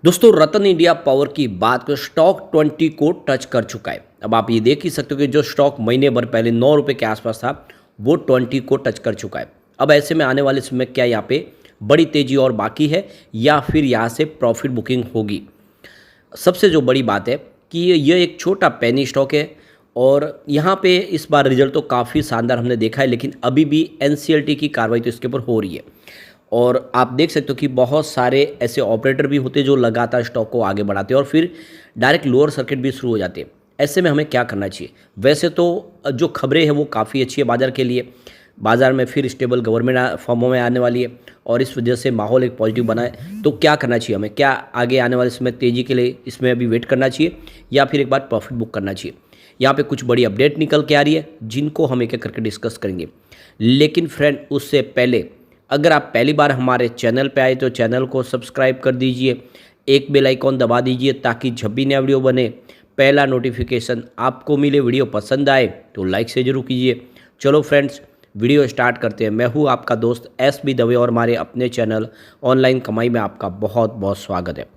दोस्तों रतन India power की बात करें स्टॉक 20 को टच कर चुका है। अब आप ये देख ही सकते हो कि जो स्टॉक महीने भर पहले 9 रुपये के आसपास था वो 20 को टच कर चुका है। अब ऐसे में आने वाले समय में क्या यहाँ पे बड़ी तेजी और बाकी है या फिर यहाँ से प्रॉफिट बुकिंग होगी। सबसे जो बड़ी बात है कि ये एक छोटा पेनी स्टॉक है और यहाँ पे इस बार रिजल्ट तो काफ़ी शानदार हमने देखा है, लेकिन अभी भी एनसीएलटी की कार्रवाई तो इसके ऊपर हो रही है। और आप देख सकते हो कि बहुत सारे ऐसे ऑपरेटर भी होते हैं जो लगातार स्टॉक को आगे बढ़ाते हैं और फिर डायरेक्ट लोअर सर्किट भी शुरू हो जाते हैं। ऐसे में हमें क्या करना चाहिए? वैसे तो जो खबरें हैं वो काफ़ी अच्छी है बाज़ार के लिए। बाज़ार में फिर स्टेबल गवर्नमेंट फॉर्मों में आने वाली है और इस वजह से माहौल एक पॉजिटिव बना है। तो क्या करना चाहिए हमें? क्या आगे आने वाले समय तेज़ी के लिए इसमें अभी वेट करना चाहिए या फिर एक बार प्रॉफिट बुक करना चाहिए? यहाँ पे कुछ बड़ी अपडेट निकल के आ रही है जिनको हम एक एक करके डिस्कस करेंगे। लेकिन फ्रेंड उससे पहले अगर आप पहली बार हमारे चैनल पे आए तो चैनल को सब्सक्राइब कर दीजिए, एक बेल आइकॉन दबा दीजिए ताकि जब भी नया वीडियो बने पहला नोटिफिकेशन आपको मिले। वीडियो पसंद आए तो लाइक से जरूर कीजिए। चलो फ्रेंड्स वीडियो स्टार्ट करते हैं। मैं हूँ आपका दोस्त SB दवे और हमारे अपने चैनल ऑनलाइन कमाई में आपका बहुत बहुत स्वागत है।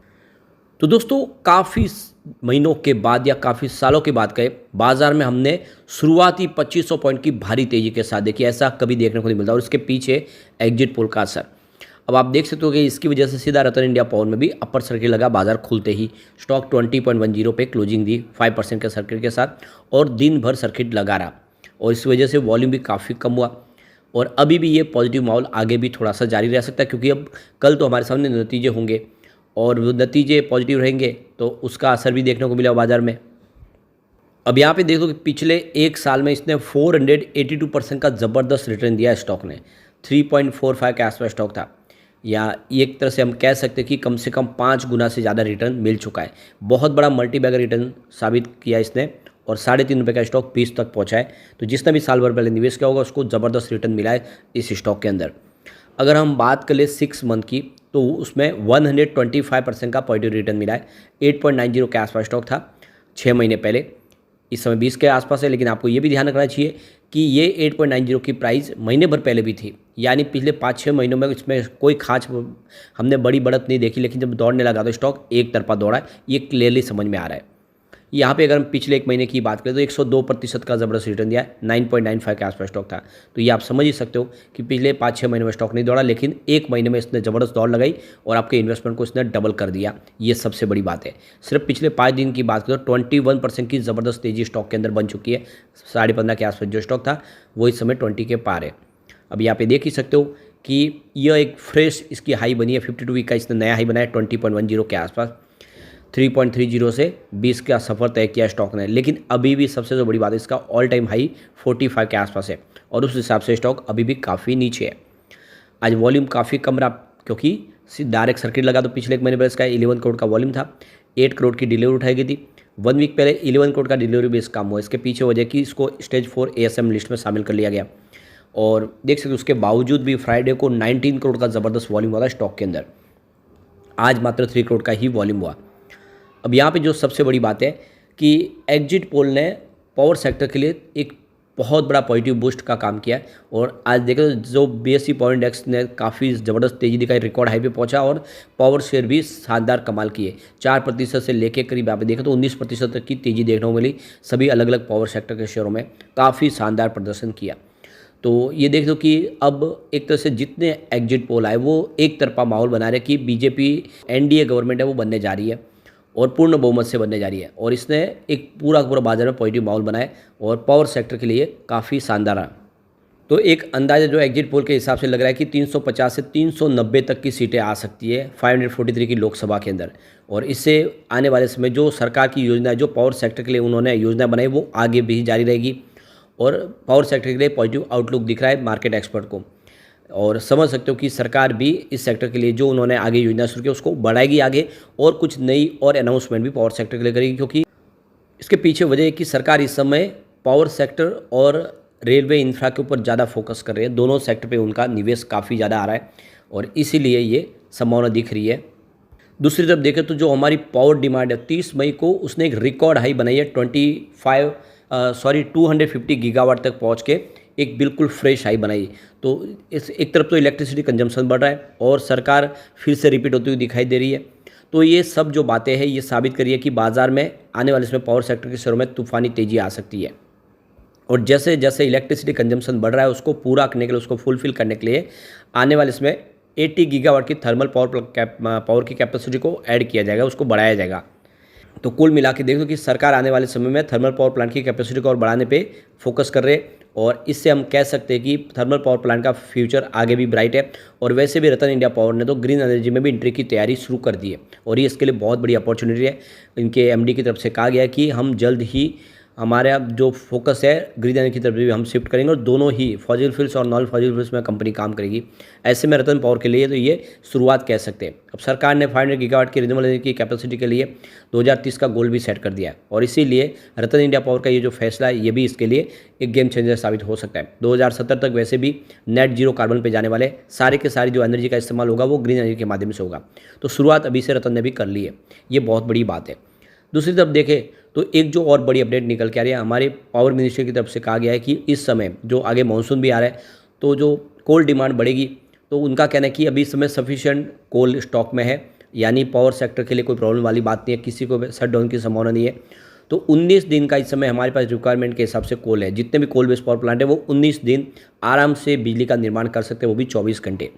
तो दोस्तों काफ़ी महीनों के बाद या काफ़ी सालों के बाद कहे बाजार में हमने शुरुआती 2500 पॉइंट की भारी तेज़ी के साथ देखी, ऐसा कभी देखने को नहीं मिलता और इसके पीछे एग्जिट पोल का असर। अब आप देख सकते हो कि इसकी वजह से सीधा रतन इंडिया पावर में भी अपर सर्किट लगा। बाजार खुलते ही स्टॉक 20.10 पे क्लोजिंग दी 5% के सर्किट के साथ और दिन भर सर्किट लगा रहा और इस वजह से वॉल्यूम भी काफ़ी कम हुआ। और अभी भी ये पॉजिटिव माहौल आगे भी थोड़ा सा जारी रह सकता है क्योंकि अब कल तो हमारे सामने नतीजे होंगे और वो नतीजे पॉजिटिव रहेंगे तो उसका असर भी देखने को मिला बाजार में। अब यहाँ पे देखो कि पिछले एक साल में इसने 482% का ज़बरदस्त रिटर्न दिया है स्टॉक ने। 3.45 के आसपास स्टॉक था, या एक तरह से हम कह सकते हैं कि कम से कम 5 गुना से ज़्यादा रिटर्न मिल चुका है। बहुत बड़ा मल्टीबैगर रिटर्न साबित किया इसने और 3.5 रुपये का स्टॉक 20 तक पहुँचा है। तो जिसने भी साल भर पहले निवेश किया होगा उसको ज़बरदस्त रिटर्न मिला है इस स्टॉक के अंदर। अगर हम बात कर ले 6 मंथ की तो उसमें 125% का पॉजिटिव रिटर्न मिला है। 8.90 के आसपास स्टॉक था 6 महीने पहले, इस समय 20 के आसपास है। लेकिन आपको ये भी ध्यान रखना चाहिए कि ये 8.90 की प्राइस महीने भर पहले भी थी, यानी पिछले 5-6 महीनों में इसमें कोई खास हमने बड़ी बढ़त नहीं देखी। लेकिन जब दौड़ने लगा तो स्टॉक एक तरफा दौड़ा है, ये क्लियरली समझ में आ रहा है। यहाँ पे अगर हम पिछले एक महीने की बात करें तो 102% का ज़बरदस्त रिटर्न दिया है। 9.95 के आसपास स्टॉक था। तो ये आप समझ ही सकते हो कि पिछले 5-6 महीने में स्टॉक नहीं दौड़ा, लेकिन एक महीने में इसने ज़बरदस्त दौड़ लगाई और आपके इन्वेस्टमेंट को इसने डबल कर दिया। ये सबसे बड़ी बात है। सिर्फ पिछले 5 दिन की बात करें तो 21% की ज़बरदस्त तेज़ी स्टॉक के अंदर बन चुकी है। 15.5 के आसपास जो स्टॉक था वो इस समय 20 के पार है। अब यहाँ पे देख ही सकते हो कि यह एक फ्रेश इसकी हाई बनी है। 52 वीक का इसने नया हाई बनाया 20.10 के आसपास। 3.30 से 20 का सफ़र तय किया स्टॉक ने। लेकिन अभी भी सबसे जो बड़ी बात है इसका ऑल टाइम हाई 45 के आसपास है और उस हिसाब से स्टॉक अभी भी काफ़ी नीचे है। आज वॉल्यूम काफ़ी कम रहा क्योंकि डायरेक्ट सर्किट लगा तो पिछले एक महीने पहले इसका 11 करोड़ का वॉल्यूम था। 8 करोड़ की डिलीवरी उठाई गई थी। 1 वीक पहले 11 करोड़ का डिलीवरी बेस काम हुआ। इसके पीछे वजह कि इसको स्टेज 4 ASM लिस्ट में शामिल कर लिया गया और देख सकते उसके बावजूद भी फ्राइडे को 19 करोड़ का ज़बरदस्त वॉल्यूम हुआ था स्टॉक के अंदर। आज मात्र 3 करोड़ का ही वॉल्यूम हुआ। अब यहाँ पे जो सबसे बड़ी बात है कि एग्जिट पोल ने पावर सेक्टर के लिए एक बहुत बड़ा पॉजिटिव बूस्ट का काम किया है और आज देखें तो जो BSE पॉइंट इंडेक्स ने काफ़ी ज़बरदस्त तेज़ी दिखाई, रिकॉर्ड हाई पे पहुंचा और पावर शेयर भी शानदार कमाल किए। 4% से लेके करीब यहाँ पे देखें तो 19% तक की तेज़ी देखने को मिली। सभी अलग अलग पावर सेक्टर के शेयरों में काफ़ी शानदार प्रदर्शन किया। तो ये देख दो कि अब एक तरह से जितने एग्जिट पोल आए वो एक तरफा माहौल बना रहे कि BJP NDA गवर्नमेंट है वो बनने जा रही है और पूर्ण बहुमत से बनने जा रही है और इसने एक पूरा बाजार में पॉजिटिव माहौल बनाया और पावर सेक्टर के लिए काफ़ी शानदार रहा। तो एक अंदाज़ा जो एग्जिट पोल के हिसाब से लग रहा है कि 350 से 390 तक की सीटें आ सकती है 543 की लोकसभा के अंदर। और इससे आने वाले समय जो सरकार की योजना है, जो पावर सेक्टर के लिए उन्होंने योजना बनाई, वो आगे भी जारी रहेगी और पावर सेक्टर के लिए पॉजिटिव आउटलुक दिख रहा है मार्केट एक्सपर्ट को। और समझ सकते हो कि सरकार भी इस सेक्टर के लिए जो उन्होंने आगे योजना शुरू की उसको बढ़ाएगी आगे और कुछ नई और अनाउंसमेंट भी पावर सेक्टर के लिए करेगी, क्योंकि इसके पीछे वजह है कि सरकार इस समय पावर सेक्टर और रेलवे इंफ्रा के ऊपर ज़्यादा फोकस कर रही है। दोनों सेक्टर पे उनका निवेश काफ़ी ज़्यादा आ रहा है और इसीलिए ये संभावना दिख रही है। दूसरी तरफ देखें तो जो हमारी पावर डिमांड है 30 मई को उसने एक रिकॉर्ड हाई बनाई है 250 गीगावाट तक पहुँच के एक बिल्कुल फ्रेश हाई बनाई। तो इस एक तरफ तो इलेक्ट्रिसिटी कंजम्पशन बढ़ रहा है और सरकार फिर से रिपीट होती हुई दिखाई दे रही है। तो ये सब जो बातें हैं ये साबित करिए कि बाज़ार में आने वाले इसमें पावर सेक्टर के शेयरों में तूफ़ानी तेज़ी आ सकती है। और जैसे जैसे इलेक्ट्रिसिटी कंजम्पशन बढ़ रहा है उसको पूरा करने के लिए, उसको फुलफ़िल करने के लिए आने वाले इसमें 80 गीगावाट की थर्मल पावर की कैपेसिटी को ऐड किया जाएगा, उसको बढ़ाया जाएगा। तो कुल मिला के देख लो कि सरकार आने वाले समय में थर्मल पावर प्लांट की कैपेसिटी को और बढ़ाने पे फोकस कर रहे हैं, और इससे हम कह सकते हैं कि थर्मल पावर प्लांट का फ्यूचर आगे भी ब्राइट है। और वैसे भी रतन इंडिया पावर ने तो ग्रीन एनर्जी में भी एंट्री की तैयारी शुरू कर दी है, और ये इसके लिए बहुत बड़ी अपॉर्चुनिटी है। इनके एमडी की तरफ से कहा गया है कि हम जल्द ही हमारा जो फोकस है ग्रीन एनर्जी की तरफ भी हम शिफ्ट करेंगे, और दोनों ही फॉसिल फ्यूल्स और नॉन फॉसिल फ्यूल्स में कंपनी काम करेगी। ऐसे में रतन पावर के लिए तो ये शुरुआत कह सकते हैं। अब सरकार ने 500 गीगावाट की रिन्यूएबल एनर्जी की कैपेसिटी के लिए 2030 का गोल भी सेट कर दिया है, और इसीलिए रतन इंडिया पावर का ये जो फैसला है ये भी इसके लिए एक गेम चेंजर साबित हो सकता है। 2070 तक वैसे भी नेट जीरो कार्बन पे जाने वाले सारे के सारी जो एनर्जी का इस्तेमाल होगा वो ग्रीन एनर्जी के माध्यम से होगा। तो शुरुआत अभी से रतन ने भी कर ली है, ये बहुत बड़ी बात है। दूसरी तरफ देखें तो एक जो और बड़ी अपडेट निकल के आ रही है, हमारे पावर मिनिस्ट्री की तरफ से कहा गया है कि इस समय जो आगे मानसून भी आ रहा है तो जो कोल डिमांड बढ़ेगी, तो उनका कहना है कि अभी इस समय सफिशिएंट कोल स्टॉक में है, यानी पावर सेक्टर के लिए कोई प्रॉब्लम वाली बात नहीं है, किसी को शट डाउन की संभावना नहीं है। तो 19 दिन का इस समय हमारे पास रिक्वायरमेंट के हिसाब से कोल है। जितने भी कोल बेस्ड पावर प्लांट है वो 19 दिन आराम से बिजली का निर्माण कर सकते हैं, वो भी 24 घंटे।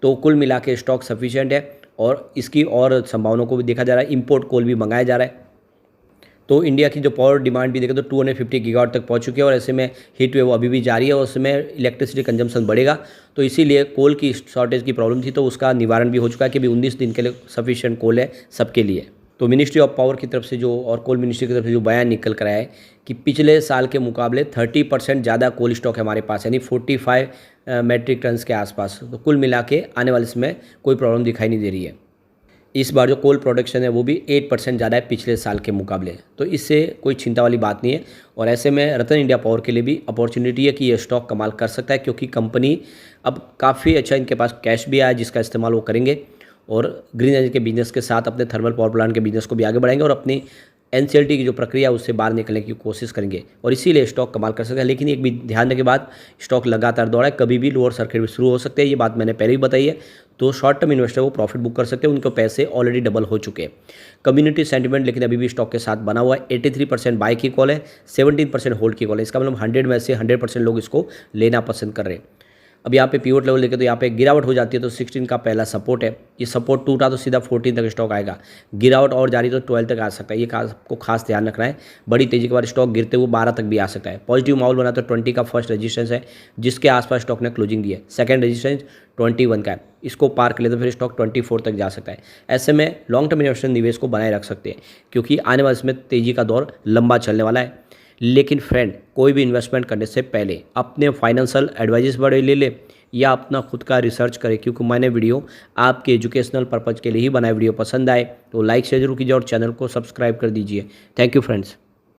तो कुल मिला के स्टॉक सफिशिएंट है, और इसकी और संभावनाओं को भी देखा जा रहा है। इंपोर्ट कोल भी मंगाया जा रहा है। तो इंडिया की जो पावर डिमांड भी देखें तो 250 गीगावाट तक पहुंच चुकी है, और ऐसे में हीट वेव अभी भी जारी है, और उसमें इलेक्ट्रिसिटी कंजम्पशन बढ़ेगा। तो इसीलिए कोल की शॉर्टेज की प्रॉब्लम थी, तो उसका निवारण भी हो चुका है कि अभी 19 दिन के लिए सफिशिएंट कोल है सबके लिए। तो मिनिस्ट्री ऑफ पावर की तरफ से जो, और कोल मिनिस्ट्री की तरफ से जो बयान निकल कर आया है कि पिछले साल के मुकाबले 30% ज़्यादा कोल स्टॉक है हमारे पास, यानी 45 मेट्रिक टन्स के आसपास। तो कुल मिला के आने वाले समय कोई प्रॉब्लम दिखाई नहीं दे रही है। इस बार जो कोल प्रोडक्शन है वो भी 8% ज़्यादा है पिछले साल के मुकाबले, तो इससे कोई चिंता वाली बात नहीं है। और ऐसे में रतन इंडिया पावर के लिए भी अपॉर्चुनिटी है कि ये स्टॉक कमाल कर सकता है, क्योंकि कंपनी अब काफ़ी अच्छा इनके पास कैश भी आया जिसका इस्तेमाल वो करेंगे, और ग्रीन एनर्जी के बिजनेस के साथ अपने थर्मल पावर प्लांट के बिजनेस को भी आगे बढ़ाएंगे, और अपनी एनसीएलटी की जो प्रक्रिया है उससे बाहर निकलने की कोशिश करेंगे, और इसीलिए स्टॉक कमाल कर सकते हैं। लेकिन एक भी ध्यान रखने के बाद स्टॉक लगातार दौड़ा है, कभी भी लोअर सर्किट भी शुरू हो सकते हैं, ये बात मैंने पहले भी बताई है। तो शॉर्ट टर्म इन्वेस्टर वो प्रॉफिट बुक कर सकते हैं, उनके पैसे ऑलरेडी डबल हो चुके हैं। कम्युनिटी सेंटिमेंट लेकिन अभी भी स्टॉक के साथ बना हुआ है। 83% बाय की कॉल है, 17% होल्ड की कॉल है। इसका मतलब 100 में से 100% लोग इसको लेना पसंद कर रहे हैं। अब यहाँ पे पिवट लेवल देखें तो यहाँ पे गिरावट हो जाती है, तो 16 का पहला सपोर्ट है, ये सपोर्ट टूटा तो सीधा 14 तक स्टॉक आएगा। गिरावट और जारी तो 12 तक आ सकता है, ये आपको खास ध्यान रखना है। बड़ी तेजी के बाद स्टॉक गिरते हुए 12 तक भी आ सकता है। पॉजिटिव माहौल बना तो 20 का फर्स्ट रेजिस्टेंस है, जिसके आसपास स्टॉक ने क्लोजिंग दी है। सेकंड रेजिस्टेंस 21 का है, इसको पार कर ले तो फिर स्टॉक 24 तक जा सकता है। ऐसे में लॉन्ग टर्म इन्वेस्टर निवेश को बनाए रख सकते हैं, क्योंकि आने वाले इसमें तेजी का दौर लंबा चलने वाला है। लेकिन फ्रेंड, कोई भी इन्वेस्टमेंट करने से पहले अपने फाइनेंशियल एडवाइजेस बड़े ले ले, या अपना खुद का रिसर्च करें, क्योंकि मैंने वीडियो आपके एजुकेशनल पर्पज़ के लिए ही बनाया। वीडियो पसंद आए तो लाइक शेयर जरूर कीजिए, और चैनल को सब्सक्राइब कर दीजिए। Thank you friends.